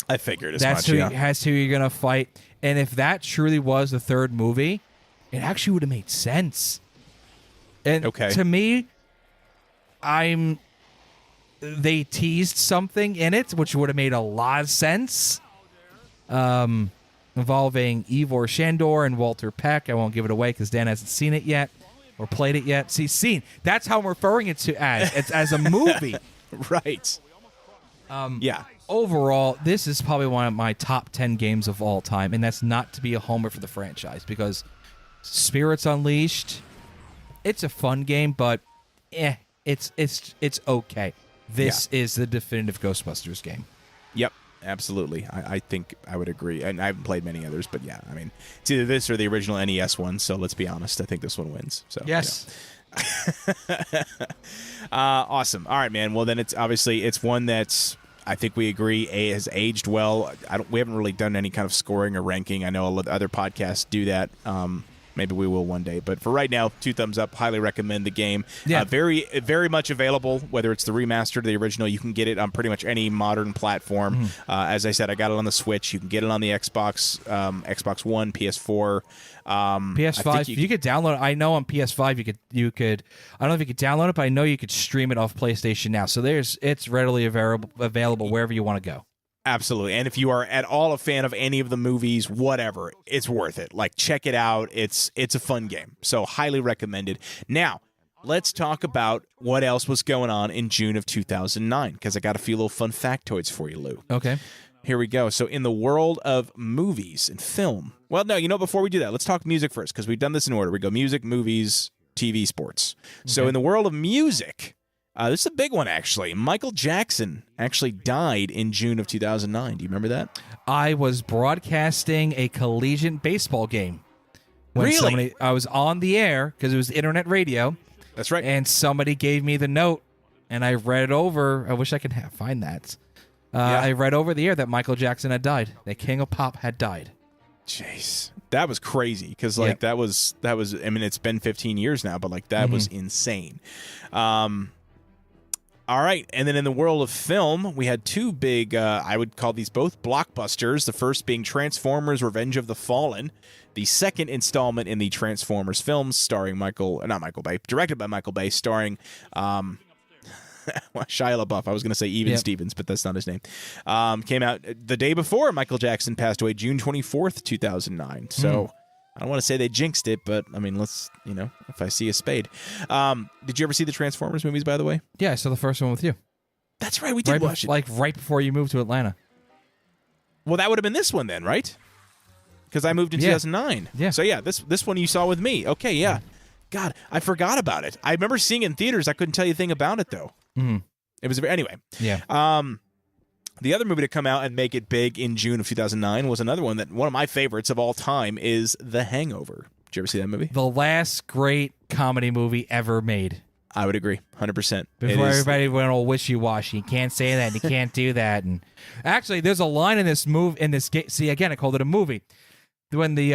I figured that's who you're gonna fight. And if that truly was the third movie, it actually would have made sense. And to me, they teased something in it which would have made a lot of sense. Involving Ivor Shandor and Walter Peck. I won't give it away because Dan hasn't seen it yet or played it yet. See, that's how I'm referring it to as a movie. Right. Overall, this is probably one of my top 10 games of all time, and that's not to be a homer for the franchise because Spirits Unleashed, it's a fun game, but it's okay. This is the definitive Ghostbusters game. Yep. Absolutely. I think I would agree. And I haven't played many others, but yeah, I mean, it's either this or the original NES one, so let's be honest. I think this one wins. So yes. Awesome. All right, man. Well, then it's one that's, I think we agree, has aged well. We haven't really done any kind of scoring or ranking. I know other podcasts do that. Maybe we will one day. But for right now, 2 thumbs up. Highly recommend the game. Yeah. Very, very much available, whether it's the remastered or the original. You can get it on pretty much any modern platform. As I said, I got it on the Switch. You can get it on the Xbox, Xbox One, PS4. PS5. You could download it. I know on PS5 you could. I don't know if you could download it, but I know you could stream it off PlayStation Now. So it's readily available wherever you want to go. Absolutely. And if you are at all a fan of any of the movies, whatever, it's worth it. Like, check it out. It's a fun game. So highly recommended. Now, let's talk about what else was going on in June of 2009, because I got a few little fun factoids for you, Lou. Okay. Here we go. So in the world of movies and film, well, no, before we do that, let's talk music first, because we've done this in order. We go music, movies, TV, sports. Okay. So in the world of music, this is a big one, actually. Michael Jackson actually died in June of 2009. Do you remember that? I was broadcasting a collegiate baseball game. Really? I was on the air, because it was internet radio. That's right. And somebody gave me the note, and I read it over. I wish I could find that. I read over the air that Michael Jackson had died. The King of Pop had died. Jeez. That was crazy, because that was I mean, it's been 15 years now, but like that was insane. All right, and then in the world of film, we had two big, I would call these both blockbusters, the first being Transformers Revenge of the Fallen, the second installment in the Transformers films, directed by Michael Bay, starring Shia LaBeouf. I was going to say Stevens, but that's not his name. Came out the day before Michael Jackson passed away, June 24th, 2009. So I don't want to say they jinxed it, but I mean, let's, if I see a spade. Did you ever see the Transformers movies, by the way? Yeah, I saw the first one with you. That's right, we did watch it. Like right before you moved to Atlanta. Well, that would have been this one then, right? Because I moved in 2009. Yeah. So yeah, this one you saw with me. Okay, yeah. God, I forgot about it. I remember seeing it in theaters. I couldn't tell you a thing about it, though. It was anyway. Yeah. The other movie to come out and make it big in June of 2009 was another one one of my favorites of all time is The Hangover. Did you ever see that movie? The last great comedy movie ever made. I would agree, 100%. Before everybody went all wishy-washy. You can't say that, and you can't do that. And actually, there's a line in this game. See, again, I called it a movie. When the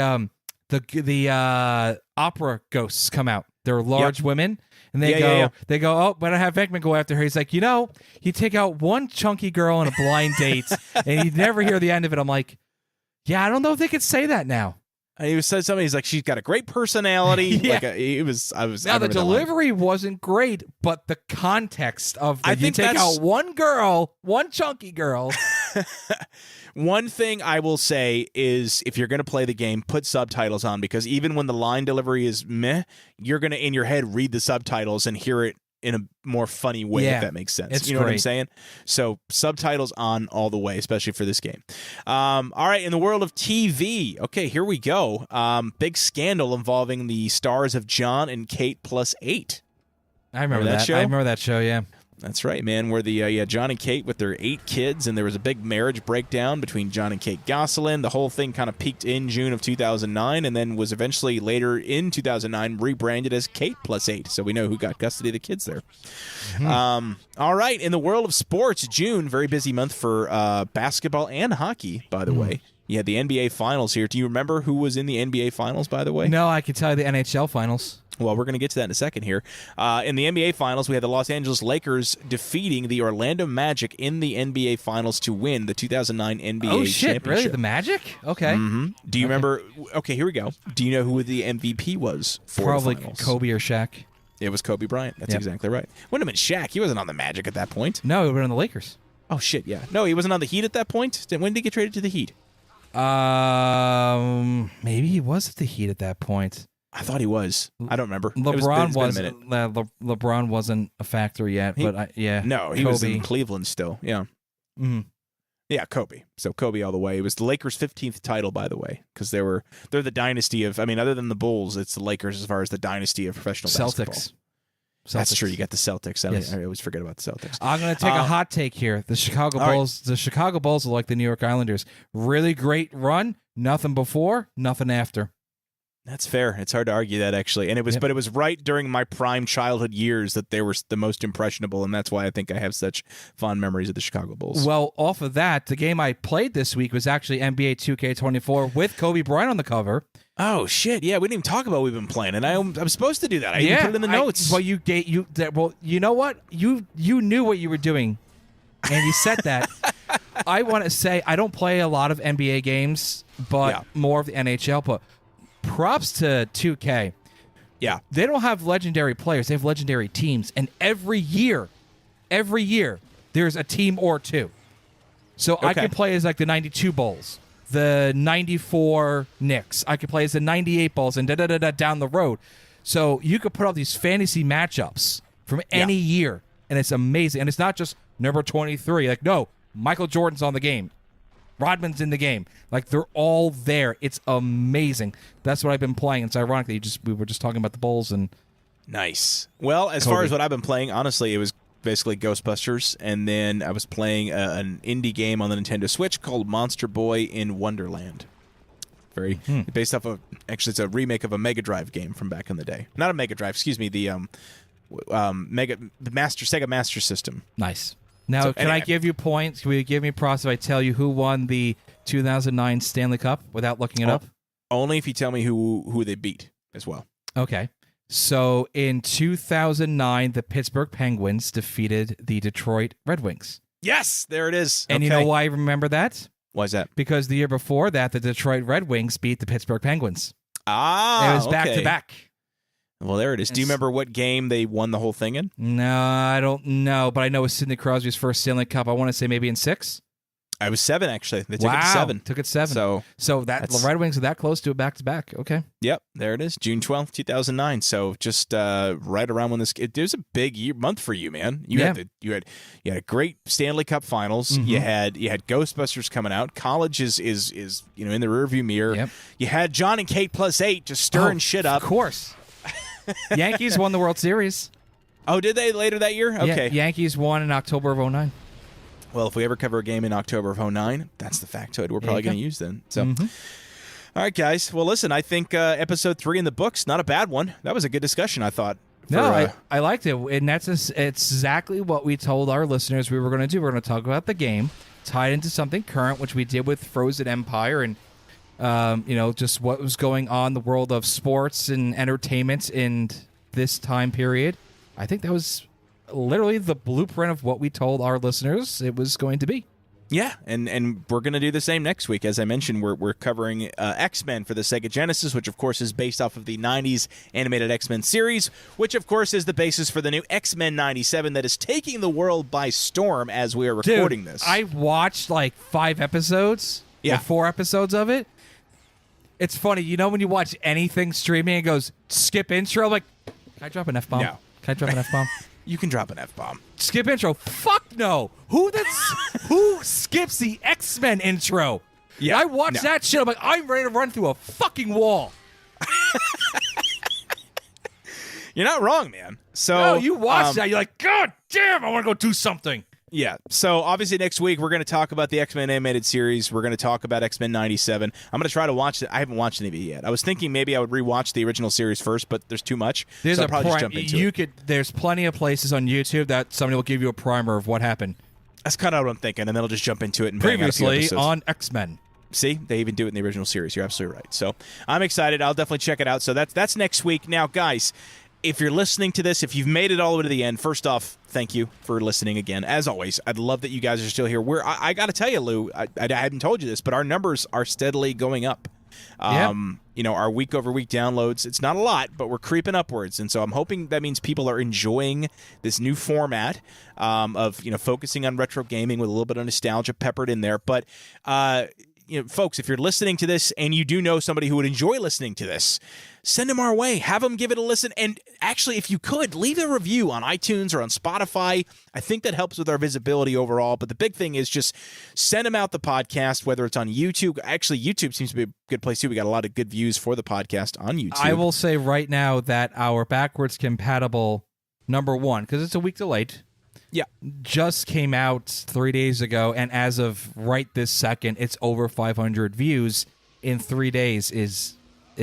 opera ghosts come out, they're large women. And they go, oh, but I have Venkman go after her. He's like, you take out one chunky girl on a blind date, and you never hear the end of it. I'm like, yeah, I don't know if they could say that now. And he said something. He's like, she's got a great personality. Yeah. Now the delivery wasn't great, but the context of you take out one girl, one chunky girl. One thing I will say is if you're going to play the game, put subtitles on, because even when the line delivery is meh, you're going to, in your head, read the subtitles and hear it in a more funny way, if that makes sense. You know what I'm saying? So subtitles on all the way, especially for this game. All right, in the world of TV, okay, here we go. Big scandal involving the stars of John and Kate plus 8. I remember that show. I remember that show, yeah. That's right, man. Where the John and Kate with their 8 kids, and there was a big marriage breakdown between John and Kate Gosselin. The whole thing kind of peaked in June of 2009, and then was eventually later in 2009 rebranded as Kate plus 8. So we know who got custody of the kids there. All right, in the world of sports, June, very busy month for basketball and hockey. By the way, you had the NBA Finals here. Do you remember who was in the NBA Finals? By the way, no, I can tell you the NHL Finals. Well, we're going to get to that in a second here. In the NBA Finals, we had the Los Angeles Lakers defeating the Orlando Magic in the NBA Finals to win the 2009 NBA championship. Oh, shit, championship. Really? The Magic? Okay. Do you remember? Okay, here we go. Do you know who the MVP was for Probably the finals? Kobe or Shaq. It was Kobe Bryant. That's exactly right. Wouldn't have been Shaq. He wasn't on the Magic at that point. No, he would have been on the Lakers. Oh, shit, yeah. No, he wasn't on the Heat at that point? When did he get traded to the Heat? Maybe he was at the Heat at that point. I thought he was. I don't remember. LeBron wasn't a factor yet, but no, he was in Cleveland still. Yeah, yeah, Kobe. So Kobe all the way. It was the Lakers' 15th title, by the way, because they're the dynasty of. I mean, other than the Bulls, it's the Lakers as far as the dynasty of professional basketball. Celtics. That's true. You got the Celtics. I always forget about the Celtics. I'm going to take a hot take here. The Chicago Bulls. Right. The Chicago Bulls are like the New York Islanders. Really great run. Nothing before. Nothing after. That's fair. It's hard to argue that, actually. And it was, but it was right during my prime childhood years that they were the most impressionable, and that's why I think I have such fond memories of the Chicago Bulls. Well, off of that, the game I played this week was actually NBA 2K24 with Kobe Bryant on the cover. Oh shit! Yeah, we didn't even talk about what we've been playing, and I'm supposed to do that. I didn't put it in the notes. Well, you know what? You knew what you were doing, and you said that. I want to say I don't play a lot of NBA games, but more of the NHL. But props to 2K. Yeah, they don't have legendary players; they have legendary teams, and every year, there's a team or two. So I Okay. could play as like the 92 Bulls, the 94 Knicks. I could play as the 98 Bulls and da-da-da-da down the road. So you could put up these fantasy matchups from any year, and it's amazing. And it's not just number 23. Like, no, Michael Jordan's on the game. Rodman's in the game. Like, they're all there. It's amazing. That's what I've been playing. It's ironic that we were just talking about the Bulls and Nice. Well, as far as what I've been playing, honestly, it was basically Ghostbusters, and then I was playing an indie game on the Nintendo Switch called Monster Boy in Wonderland. Very based off of, actually, it's a remake of a Mega Drive game from back in the day. Not a Mega Drive, excuse me, the Sega Master System. Nice. Now, can I give you points? Can you give me props if I tell you who won the 2009 Stanley Cup without looking it up? Only if you tell me who they beat as well. Okay. So in 2009, the Pittsburgh Penguins defeated the Detroit Red Wings. Yes, there it is. And you know why I remember that? Why is that? Because the year before that, the Detroit Red Wings beat the Pittsburgh Penguins. Ah, it was back to back. Well, there it is. Do you remember what game they won the whole thing in? No, I don't know, but I know it was Sidney Crosby's first Stanley Cup. I want to say maybe in 6. I was 7, actually. They took it to 7. Took it 7. So the Red Wings are that close to a back-to-back. Okay. Yep, there it is. June 12th, 2009. So just right around when it was a big month for you, man. You had a great Stanley Cup Finals. Mm-hmm. You had Ghostbusters coming out. College is in the rearview mirror. Yep. You had John and Kate +8 just stirring shit up. Of course. Yankees won the World Series. Oh, did they later that year? Okay. Yankees won in October of 2009. Well, if we ever cover a game in October of 2009, that's the factoid we're probably going to use then. So, All right, guys. Well, listen, I think episode 3 in the books, not a bad one. That was a good discussion, I thought. I liked it. And it's exactly what we told our listeners we were going to do. We're going to talk about the game, tie it into something current, which we did with Frozen Empire, and just what was going on in the world of sports and entertainment in this time period. I think that was literally the blueprint of what we told our listeners it was going to be. Yeah, and we're going to do the same next week. As I mentioned, we're covering X-Men for the Sega Genesis, which, of course, is based off of the 90s animated X-Men series, which, of course, is the basis for the new X-Men 97 that is taking the world by storm as we are recording this. I watched like 5 episodes, or 4 episodes of it. It's funny, when you watch anything streaming, it goes, skip intro, I'm like, can I drop an F-bomb? No. Can I drop an F-bomb? You can drop an F-bomb. Skip intro. Fuck no. Who skips the X-Men intro? Yeah, I watched that shit. I'm like, I'm ready to run through a fucking wall. You're not wrong, man. So no, you watch that. You're like, God damn, I want to go do something. Yeah. So obviously next week we're going to talk about the X-Men animated series. We're going to talk about X-Men 97. I'm going to try to watch it. I haven't watched any of it yet. I was thinking maybe I would rewatch the original series first, but there's too much. So I'll probably just jump into it. There's plenty of places on YouTube that somebody will give you a primer of what happened. That's kind of what I'm thinking, and then I'll just jump into it and previously on X-Men. See, they even do it in the original series. You're absolutely right. So I'm excited. I'll definitely check it out. So that's next week. Now, guys, if you're listening to this, if you've made it all the way to the end, first off, thank you for listening again. As always, I'd love that you guys are still here. I got to tell you, Lou, I hadn't told you this, but our numbers are steadily going up. Our week-over-week downloads, it's not a lot, but we're creeping upwards. And so I'm hoping that means people are enjoying this new format of focusing on retro gaming with a little bit of nostalgia peppered in there. But folks, if you're listening to this and you do know somebody who would enjoy listening to this, send them our way. Have them give it a listen. And actually, if you could, leave a review on iTunes or on Spotify. I think that helps with our visibility overall. But the big thing is just send them out the podcast, whether it's on YouTube. Actually, YouTube seems to be a good place, too. We got a lot of good views for the podcast on YouTube. I will say right now that our backwards compatible number 1, because it's a week delayed, just came out 3 days ago, and as of right this second, it's over 500 views in 3 days is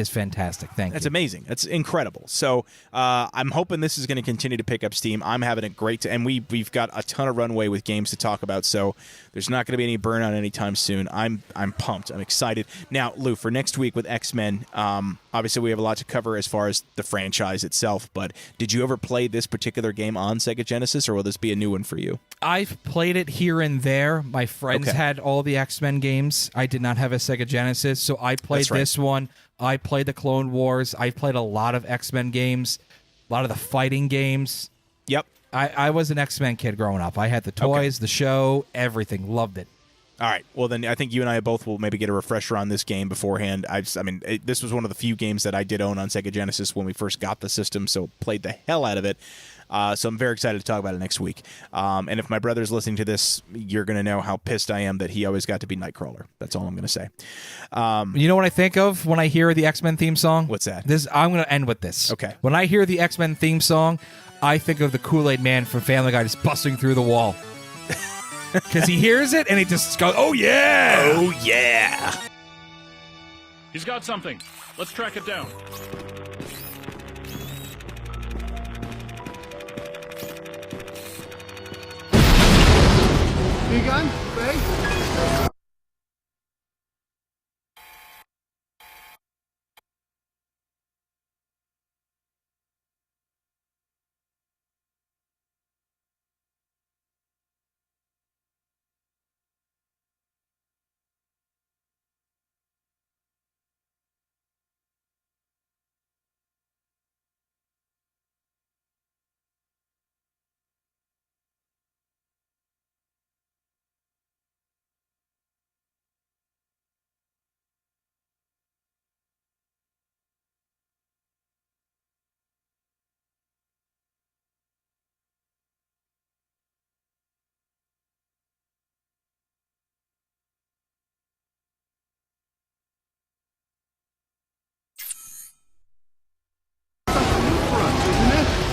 fantastic. Thank you. That's amazing. That's incredible. So I'm hoping this is going to continue to pick up steam. I'm having a great and we've got a ton of runway with games to talk about, so there's not going to be any burnout anytime soon. I'm pumped. I'm excited. Now, Lou, for next week with X-Men, obviously we have a lot to cover as far as the franchise itself, but did you ever play this particular game on Sega Genesis, or will this be a new one for you? I've played it here and there. My friends had all the X-Men games. I did not have a Sega Genesis, so I played this one. I played the Clone Wars. I played a lot of X-Men games, a lot of the fighting games. Yep. I was an X-Men kid growing up. I had the toys, the show, everything. Loved it. All right. Well, then I think you and I both will maybe get a refresher on this game beforehand. This was one of the few games that I did own on Sega Genesis when we first got the system, so played the hell out of it. So I'm very excited to talk about it next week. And if my brother's listening to this, you're going to know how pissed I am that he always got to be Nightcrawler. That's all I'm going to say. You know what I think of when I hear the X-Men theme song? What's that? I'm going to end with this. Okay. When I hear the X-Men theme song, I think of the Kool-Aid Man from Family Guy just busting through the wall. Because he hears it and he just goes, oh yeah! Oh yeah! He's got something. Let's track it down. Begun? Ray?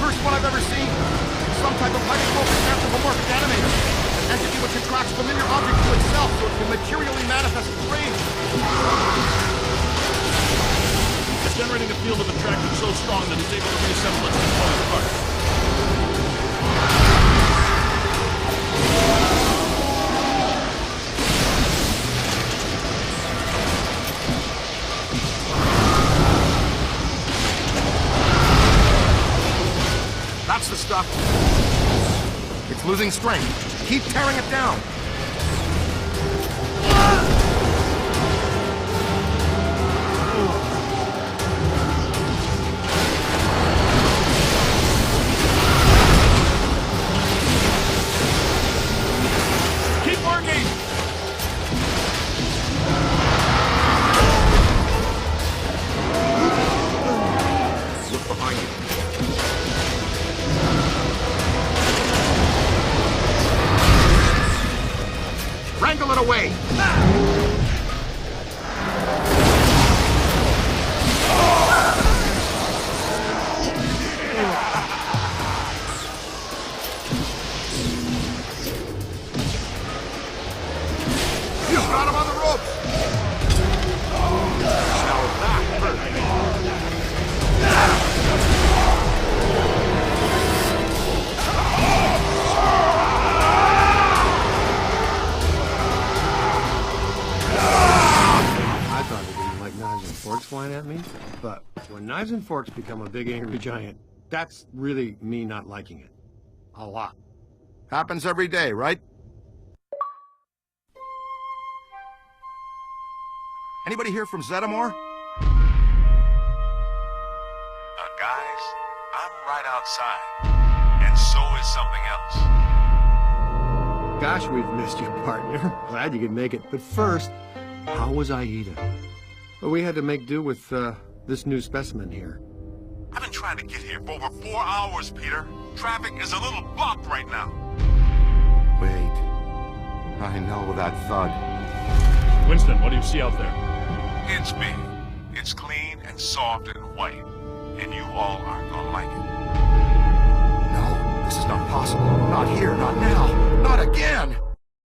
First one I've ever seen. Some type of highly focused anthropomorphic animator. An entity which attracts familiar objects to itself so it can materially manifest its rage. It's generating a field of attraction so strong that it's able to reassemble its component parts. That's the stuff. It's losing strength. Keep tearing it down. Keep working! Look behind you. Wrangle it away! You got him on the ropes! Now that hurt. I thought it didn't like knives and forks flying at me, but when knives and forks become a big angry giant, that's really me not liking it. A lot. Happens every day, right? Anybody here from Zetamore? Guys, I'm right outside, and so is something else. Gosh, we've missed you, partner. Glad you could make it. But first, how was Aida? Well, we had to make do with this new specimen here. I've been trying to get here for over 4 hours, Peter. Traffic is a little blocked right now. Wait. I know that thud. Winston, what do you see out there? It's big. It's clean and soft and white. And you all aren't gonna like it. No, this is not possible. Not here, not now, not again!